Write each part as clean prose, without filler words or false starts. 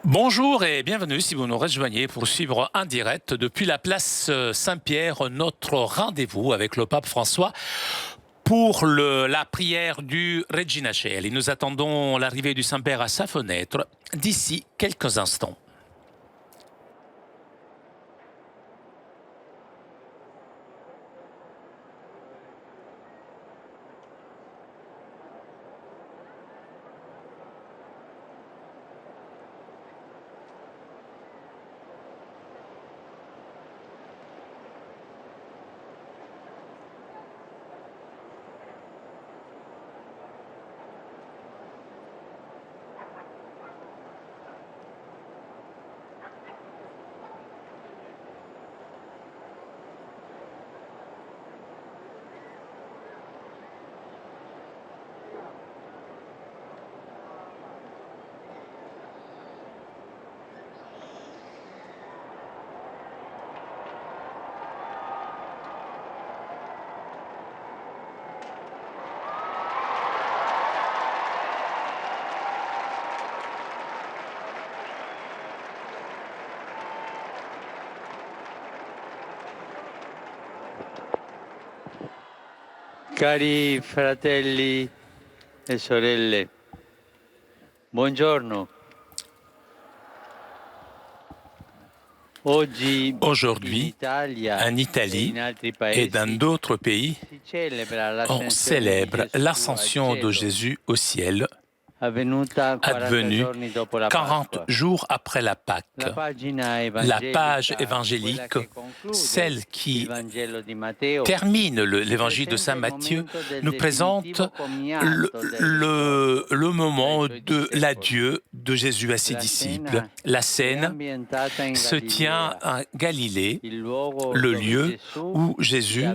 Bonjour et bienvenue si vous nous rejoignez pour suivre en direct depuis la place Saint-Pierre notre rendez-vous avec le pape François pour la prière du Regina Coeli. Nous attendons l'arrivée du Saint-Père à sa fenêtre d'ici quelques instants. Cari fratelli e sorelle, buongiorno. Aujourd'hui, en Italie et dans d'autres pays, on célèbre l'ascension de Jésus au ciel, advenue 40 jours après la Pâque. La page évangélique, celle qui termine l'évangile de Saint Matthieu, nous présente le moment de l'adieu de Jésus à ses disciples. La scène se tient à Galilée, le lieu où Jésus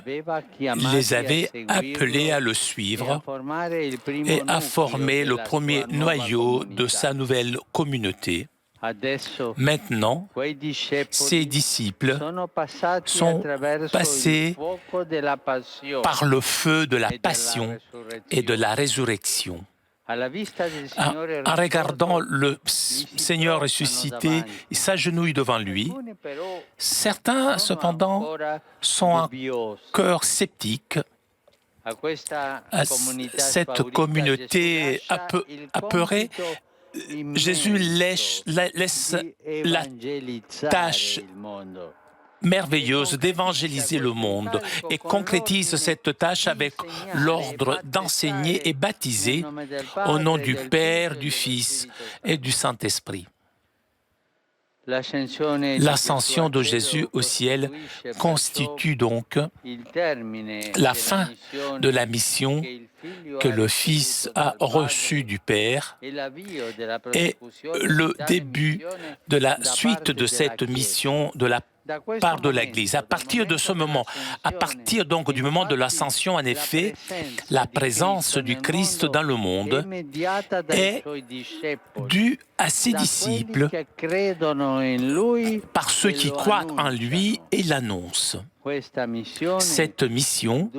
les avait appelés à le suivre et à former le premier noyau de sa nouvelle communauté. Maintenant, ces disciples sont passés par le feu de la passion et de la résurrection. En regardant le Seigneur ressuscité, ils s'agenouillent devant lui. Certains, cependant, sont encore sceptiques. À cette communauté apeurée, Jésus laisse la tâche merveilleuse d'évangéliser le monde et concrétise cette tâche avec l'ordre d'enseigner et baptiser au nom du Père, du Fils et du Saint-Esprit. L'ascension de Jésus au ciel constitue donc la fin de la mission que le Fils a reçue du Père et le début de la suite de cette mission de la part de l'Église. À partir de ce moment, à partir donc du moment de l'ascension, en effet, la présence du Christ dans le monde est due à ses disciples, par ceux qui croient en lui et l'annoncent. Cette mission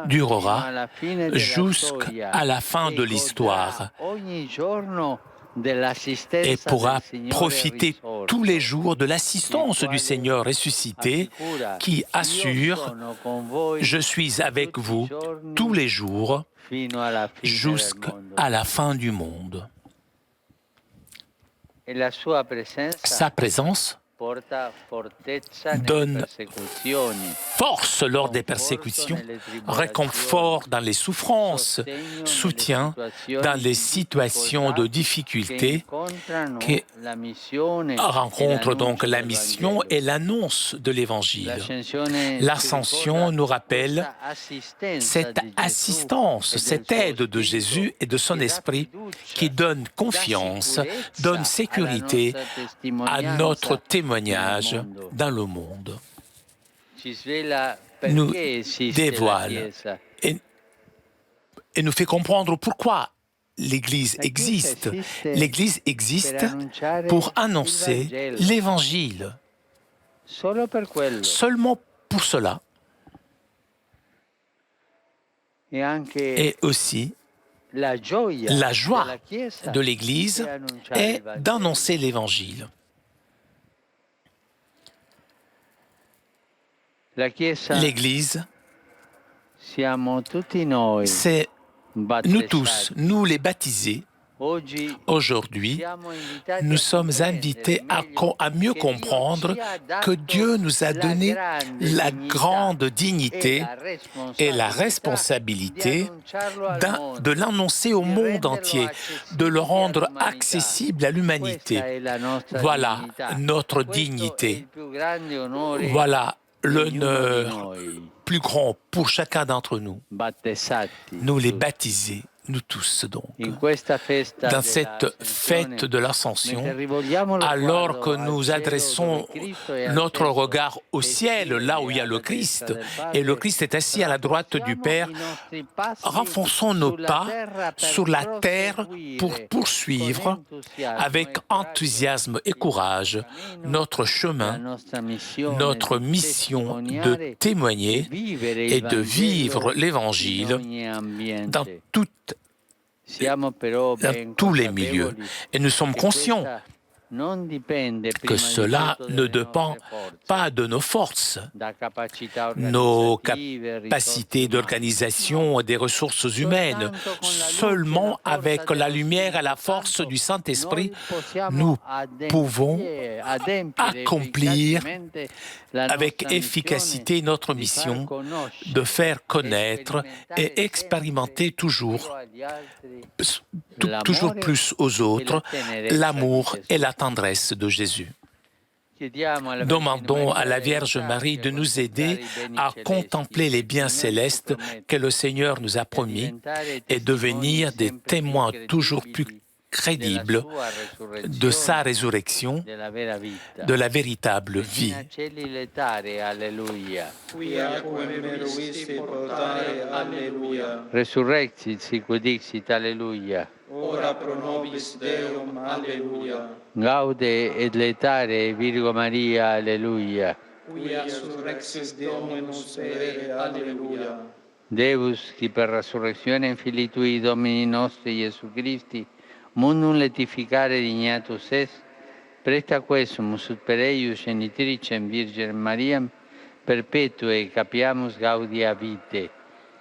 durera jusqu'à la fin de l'histoire et pourra profiter tous les jours de l'assistance du Seigneur ressuscité qui assure « Je suis avec vous tous les jours jusqu'à la fin du monde ». Sa présence donne force lors des persécutions, réconfort dans les souffrances, soutien dans les situations de difficulté qui rencontrent donc la mission et l'annonce de l'Évangile. L'ascension nous rappelle cette assistance, cette aide de Jésus et de son Esprit qui donne confiance, donne sécurité à notre témoignage dans le monde, nous dévoile et nous fait comprendre pourquoi l'Église existe. L'Église existe pour annoncer l'Évangile. Seulement pour cela. Et aussi La joie de l'Église est d'annoncer l'Évangile. L'Église, c'est nous tous, nous les baptisés. Aujourd'hui, nous sommes invités à mieux comprendre que Dieu nous a donné la grande dignité et la responsabilité de l'annoncer au monde entier, de le rendre accessible à l'humanité. Voilà notre dignité. Voilà l'honneur plus grand pour chacun d'entre nous. Nous les baptisés. Nous tous, donc, dans cette fête de l'Ascension, alors que nous adressons notre regard au ciel, là où il y a le Christ, et le Christ est assis à la droite du Père, renfonçons nos pas sur la terre pour poursuivre avec enthousiasme et courage notre chemin, notre mission de témoigner et de vivre l'Évangile dans tous les milieux. Et nous sommes conscients que cela ne dépend pas de nos forces, nos capacités d'organisation et des ressources humaines. Seulement avec la lumière et la force du Saint-Esprit, nous pouvons accomplir avec efficacité notre mission de faire connaître et expérimenter toujours plus aux autres l'amour et la tendresse de Jésus. Demandons à la Vierge Marie de nous aider à contempler les biens célestes que le Seigneur nous a promis et devenir des témoins toujours plus crédibles de sa résurrection, de la véritable vie. Resurrexit sicut dixit, Alleluia. Ora pro nobis Deum, Alleluia. Gaude et letare Virgo Maria, Alleluia. Quia surrexis Dominus ere, Alleluia. Deus, qui per resurrectionem Filii Tui Domini nostri Iesu Christi, mundum letificare dignatus est, presta quesumus ut per eius genitricem Virgem Mariam, perpetue capiamus gaudia vitae,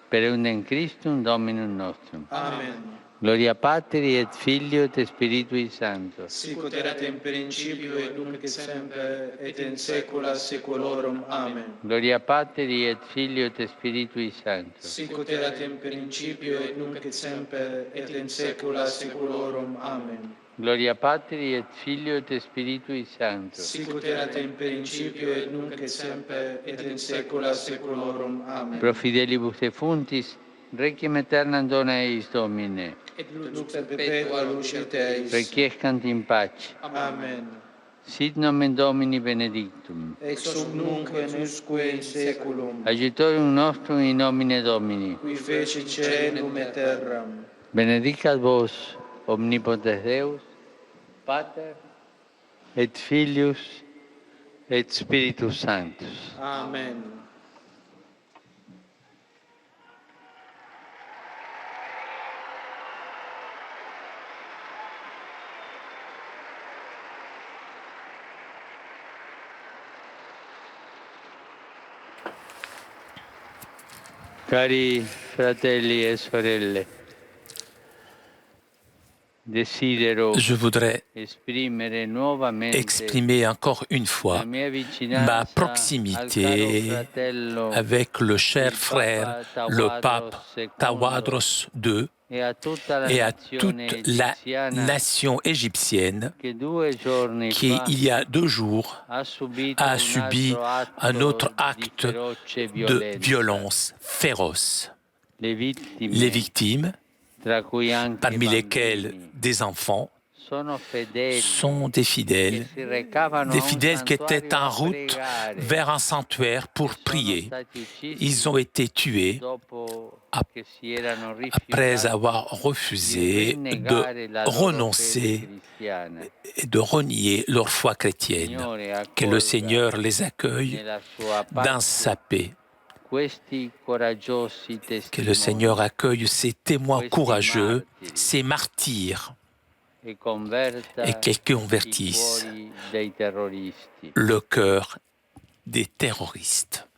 per eundem Christum Dominum nostrum. Amen. Gloria Patri et Filio et Spiritui Sancto. Sicut erat in principio et nunc et semper et in saecula saeculorum. Amen. Gloria Patri et Filio et Spiritui Sancto. Sicut erat in principio et nunc et semper et in saecula saeculorum. Amen. Gloria Patri et Filio et Spiritui Sancto. Sicut erat in principio et nunc et semper et in saecula saeculorum. Amen. Pro fidelibus defuntis, requiem aeternam dona eis Domine. Et lux perpetua lucet eis. Requiescant in pace. Amen. Sit nomen Domini benedictum. Ex hoc nunc et usque in saeculum. Aiutorium nostrum in nomine Domini. Qui fecit caelum et terram. Benedicat vos, omnipotens Deus, Pater, et Filius, et Spiritus Sanctus. Amen. Cari fratelli e sorelle, desidero Je voudrais esprimere nuovamente exprimer encore une fois la mia vicinanza ma al proximité caro fratello avec le cher il frère, Papa le pape Tawadros II, e a tutta la et à nazione toute la egiziana nation égyptienne che 2 giorni qui, fa il y a 2 jours, a a subi un autre acte di feroce de violence féroce. Le vittime, Les victimes, tra cui anche parmi bambini, lesquels des enfants, sono fedeli sont des fidèles che si recavano a un qui étaient santuario en a route pregare. vers un sanctuaire pour Sono prier. stati uccisi Ils ont été tués dopo ap- che si erano après rifiutati avoir di refusé rinnegare la de loro renoncer fede cristiana. et de renier leur foi chrétienne. Signore, Que le accolga Seigneur les accueille nella sua dans pace sa paix Que le Seigneur accueille ces témoins courageux, ces martyrs, et qu'il convertisse le cœur des terroristes.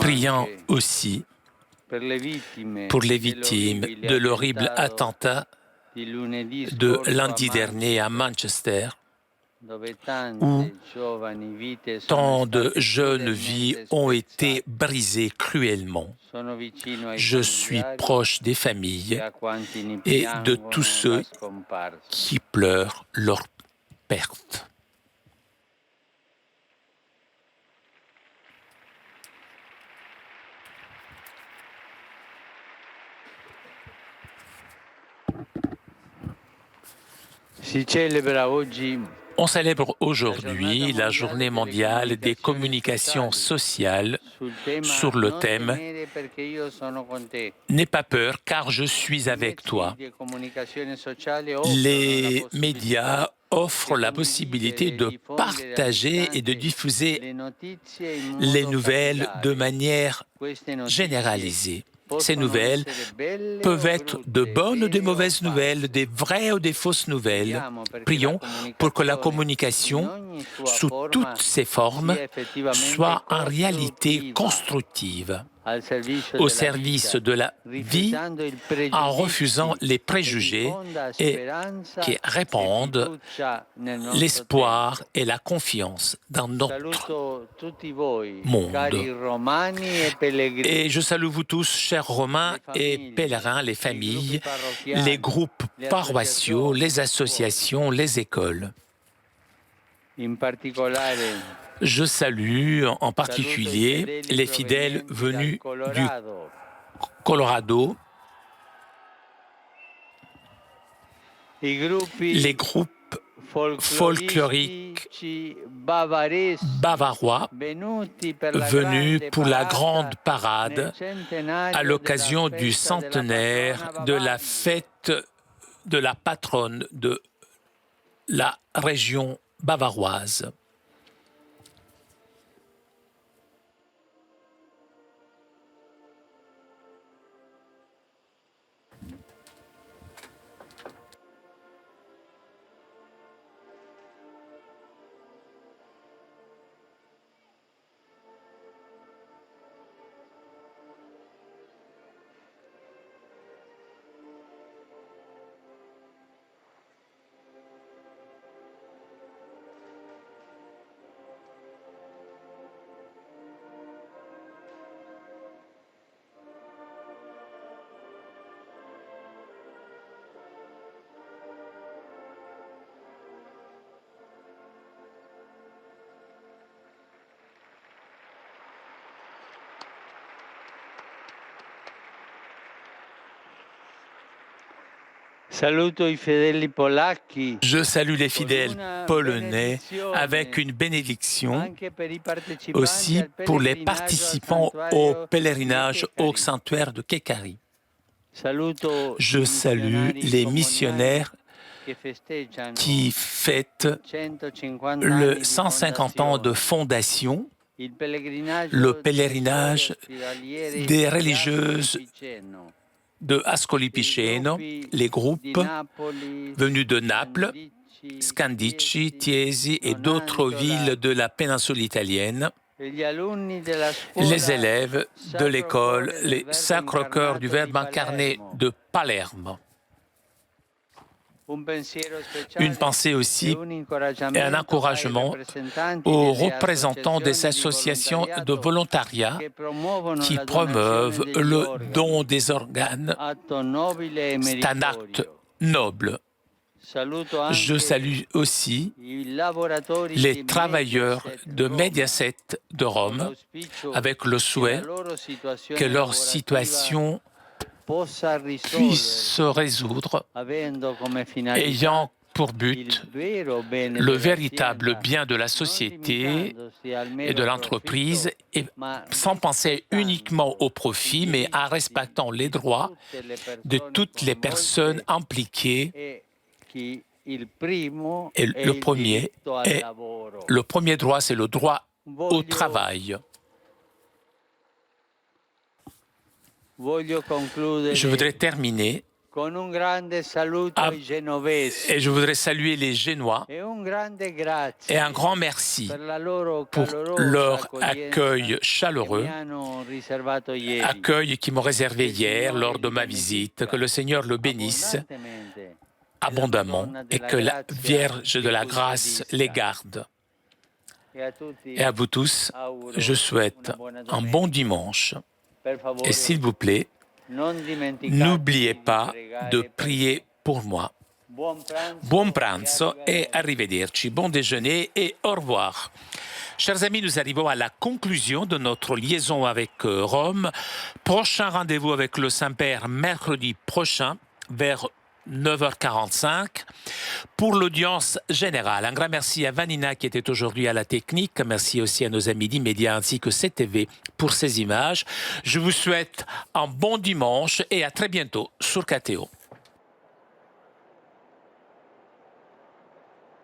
Prions aussi pour les victimes de l'horrible attentat de lundi dernier à Manchester, où tant de jeunes vies ont été brisées cruellement. Je suis proche des familles et de tous ceux qui pleurent leur perte. On célèbre aujourd'hui la journée mondiale des communications sociales sur le thème « N'aie pas peur car je suis avec toi ». Les médias offrent la possibilité de partager et de diffuser les nouvelles de manière généralisée. Ces nouvelles peuvent être de bonnes ou de mauvaises nouvelles, des vraies ou des fausses nouvelles. Prions pour que la communication, sous toutes ses formes, soit en réalité constructive, au service de la vie, en refusant les préjugés et qui répandent l'espoir et la confiance dans notre monde. Et je salue vous tous, chers Romains et pèlerins, les familles, les groupes paroissiaux, les associations, les écoles. Je salue en particulier les fidèles venus du Colorado, les groupes folkloriques bavarois venus pour la grande parade à l'occasion du centenaire de la fête de la patronne de la région bavaroise. Je salue les fidèles polonais avec une bénédiction aussi pour les participants au pèlerinage au sanctuaire de Kékari. Je salue les missionnaires qui fêtent le 150 ans de fondation, le pèlerinage des religieuses de Ascoli Piceno, les groupes venus de Naples, Scandicci, Chiesi et d'autres villes de la péninsule italienne, les élèves de l'école, les Sacre-Cœur du Verbe incarné de Palerme. Une pensée aussi et un encouragement aux représentants des associations de volontariat qui promeuvent le don des organes. C'est un acte noble. Je salue aussi les travailleurs de Mediaset de Rome avec le souhait que leur situation puisse se résoudre ayant pour but le véritable bien de la société et de l'entreprise, et sans penser uniquement au profit, mais en respectant les droits de toutes les personnes impliquées. Et le premier droit, c'est le droit au travail. Je voudrais terminer et je voudrais saluer les Génois et un grand merci pour leur accueil chaleureux, accueil qu'ils m'ont réservé hier lors de ma visite. Que le Seigneur le bénisse abondamment et que la Vierge de la Grâce les garde. Et à vous tous, je souhaite un bon dimanche. Et s'il vous plaît, n'oubliez pas de prier pour moi. Buon pranzo et arrivederci. Bon déjeuner et au revoir. Chers amis, nous arrivons à la conclusion de notre liaison avec Rome. Prochain rendez-vous avec le Saint-Père mercredi prochain vers 9h45 pour l'audience générale. Un grand merci à Vanina qui était aujourd'hui à la technique. Merci aussi à nos amis d'Immédiat ainsi que CTV pour ces images. Je vous souhaite un bon dimanche et à très bientôt sur KTO.